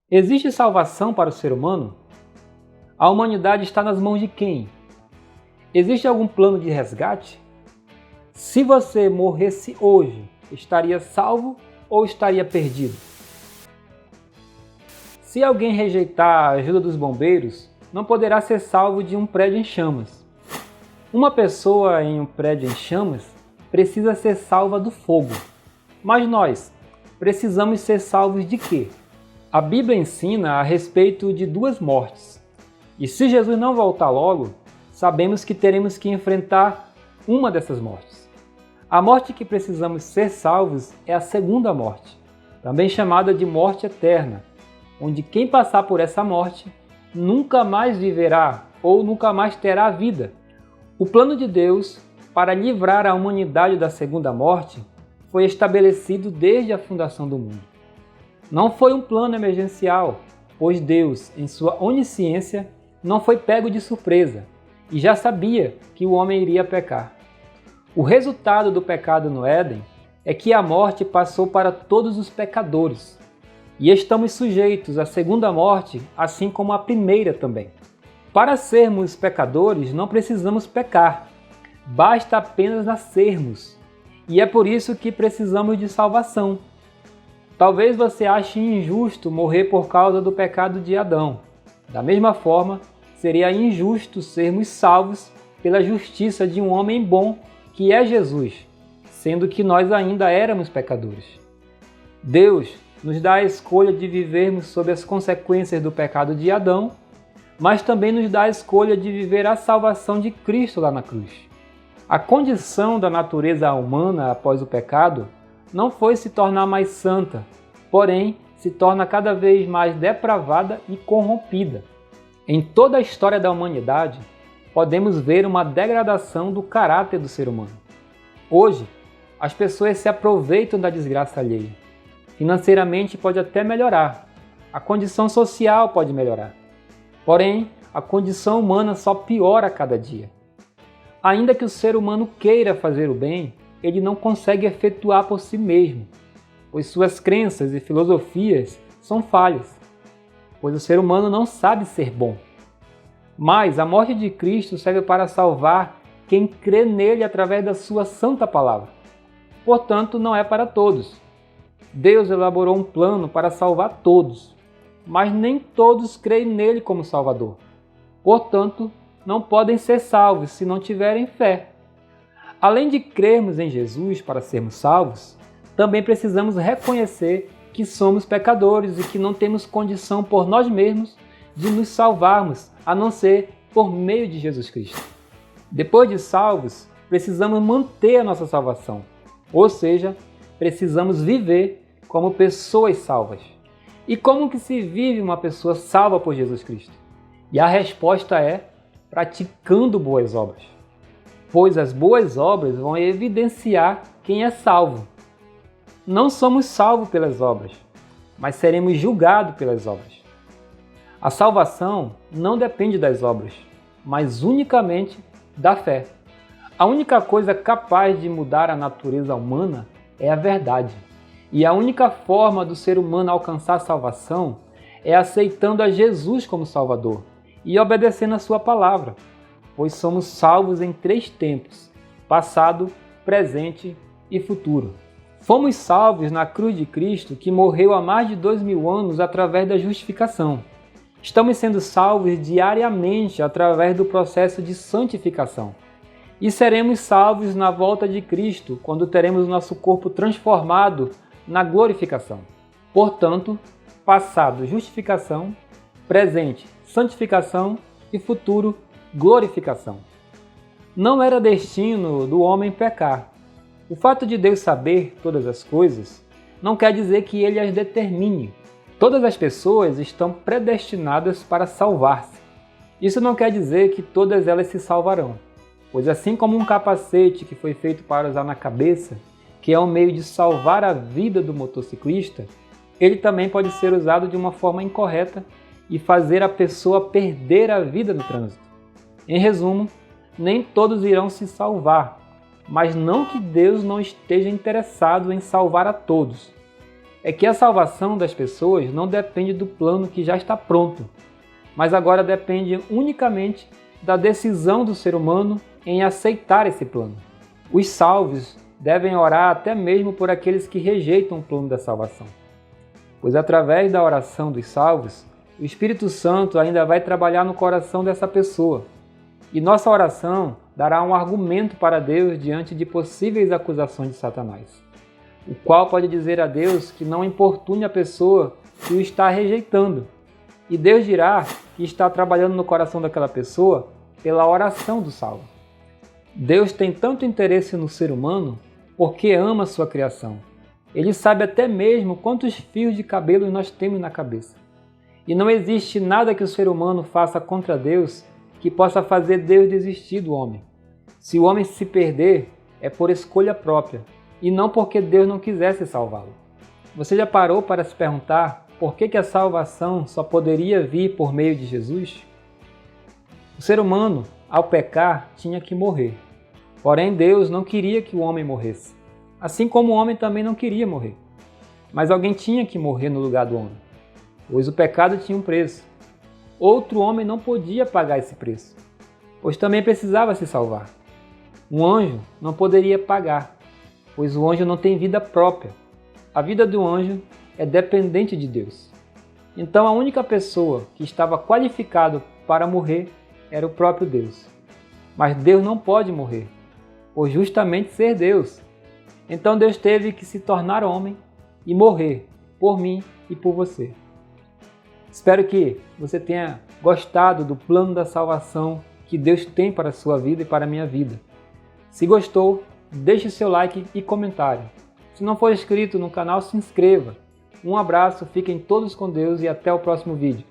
Existe salvação para o ser humano? A humanidade está nas mãos de quem? Existe algum plano de resgate? Se você morresse hoje, estaria salvo ou estaria perdido? Se alguém rejeitar a ajuda dos bombeiros, não poderá ser salvo de um prédio em chamas. Uma pessoa em um prédio em chamas precisa ser salva do fogo. Mas nós precisamos ser salvos de quê? A Bíblia ensina a respeito de duas mortes. E se Jesus não voltar logo, sabemos que teremos que enfrentar uma dessas mortes. A morte que precisamos ser salvos é a segunda morte, também chamada de morte eterna, onde quem passar por essa morte nunca mais viverá ou nunca mais terá vida. O plano de Deus para livrar a humanidade da segunda morte foi estabelecido desde a fundação do mundo. Não foi um plano emergencial, pois Deus, em sua onisciência, não foi pego de surpresa e já sabia que o homem iria pecar. O resultado do pecado no Éden é que a morte passou para todos os pecadores e estamos sujeitos à segunda morte, assim como à primeira também. Para sermos pecadores, não precisamos pecar, basta apenas nascermos, e é por isso que precisamos de salvação. Talvez você ache injusto morrer por causa do pecado de Adão. Da mesma forma, seria injusto sermos salvos pela justiça de um homem bom que é Jesus, sendo que nós ainda éramos pecadores. Deus nos dá a escolha de vivermos sob as consequências do pecado de Adão, mas também nos dá a escolha de viver a salvação de Cristo lá na cruz. A condição da natureza humana após o pecado não foi se tornar mais santa, porém se torna cada vez mais depravada e corrompida. Em toda a história da humanidade, podemos ver uma degradação do caráter do ser humano. Hoje, as pessoas se aproveitam da desgraça alheia. Financeiramente pode até melhorar, a condição social pode melhorar. Porém, a condição humana só piora a cada dia. Ainda que o ser humano queira fazer o bem, ele não consegue efetuar por si mesmo, pois suas crenças e filosofias são falhas, pois o ser humano não sabe ser bom. Mas a morte de Cristo serve para salvar quem crê nele através da sua santa palavra. Portanto, não é para todos. Deus elaborou um plano para salvar todos, mas nem todos creem nele como Salvador. Portanto, não podem ser salvos se não tiverem fé. Além de crermos em Jesus para sermos salvos, também precisamos reconhecer que somos pecadores e que não temos condição por nós mesmos de nos salvarmos, a não ser por meio de Jesus Cristo. Depois de salvos, precisamos manter a nossa salvação, ou seja, precisamos viver como pessoas salvas. E como que se vive uma pessoa salva por Jesus Cristo? E a resposta é praticando boas obras, pois as boas obras vão evidenciar quem é salvo. Não somos salvos pelas obras, mas seremos julgados pelas obras. A salvação não depende das obras, mas unicamente da fé. A única coisa capaz de mudar a natureza humana é a verdade. E a única forma do ser humano alcançar a salvação é aceitando a Jesus como Salvador e obedecendo a sua palavra, pois somos salvos em 3 tempos: passado, presente e futuro. Fomos salvos na cruz de Cristo, que morreu há mais de 2000 anos através da justificação. Estamos sendo salvos diariamente através do processo de santificação. E seremos salvos na volta de Cristo, quando teremos nosso corpo transformado na glorificação. Portanto, passado, justificação; presente, santificação; e futuro, glorificação. Não era destino do homem pecar. O fato de Deus saber todas as coisas não quer dizer que ele as determine. Todas as pessoas estão predestinadas para salvar-se. Isso não quer dizer que todas elas se salvarão, pois assim como um capacete que foi feito para usar na cabeça, que é um meio de salvar a vida do motociclista, ele também pode ser usado de uma forma incorreta e fazer a pessoa perder a vida no trânsito. Em resumo, nem todos irão se salvar, mas não que Deus não esteja interessado em salvar a todos. é que a salvação das pessoas não depende do plano que já está pronto, mas agora depende unicamente da decisão do ser humano em aceitar esse plano. Os salvos devem orar até mesmo por aqueles que rejeitam o plano da salvação, pois através da oração dos salvos, o Espírito Santo ainda vai trabalhar no coração dessa pessoa, e nossa oração dará um argumento para Deus diante de possíveis acusações de Satanás, o qual pode dizer a Deus que não importune a pessoa que o está rejeitando, e Deus dirá que está trabalhando no coração daquela pessoa pela oração do salvo. Deus tem tanto interesse no ser humano porque ama sua criação. Ele sabe até mesmo quantos fios de cabelo nós temos na cabeça. E não existe nada que o ser humano faça contra Deus que possa fazer Deus desistir do homem. Se o homem se perder, é por escolha própria, e não porque Deus não quisesse salvá-lo. Você já parou para se perguntar por que a salvação só poderia vir por meio de Jesus? O ser humano, ao pecar, tinha que morrer. Porém, Deus não queria que o homem morresse, assim como o homem também não queria morrer. Mas alguém tinha que morrer no lugar do homem, pois o pecado tinha um preço. Outro homem não podia pagar esse preço, pois também precisava se salvar. Um anjo não poderia pagar, pois o anjo não tem vida própria. A vida do anjo é dependente de Deus. Então a única pessoa que estava qualificada para morrer era o próprio Deus. Mas Deus não pode morrer, por justamente ser Deus. Então Deus teve que se tornar homem e morrer por mim e por você. Espero que você tenha gostado do plano da salvação que Deus tem para a sua vida e para a minha vida. Se gostou, deixe seu like e comentário. Se não for inscrito no canal, se inscreva. Um abraço, fiquem todos com Deus e até o próximo vídeo.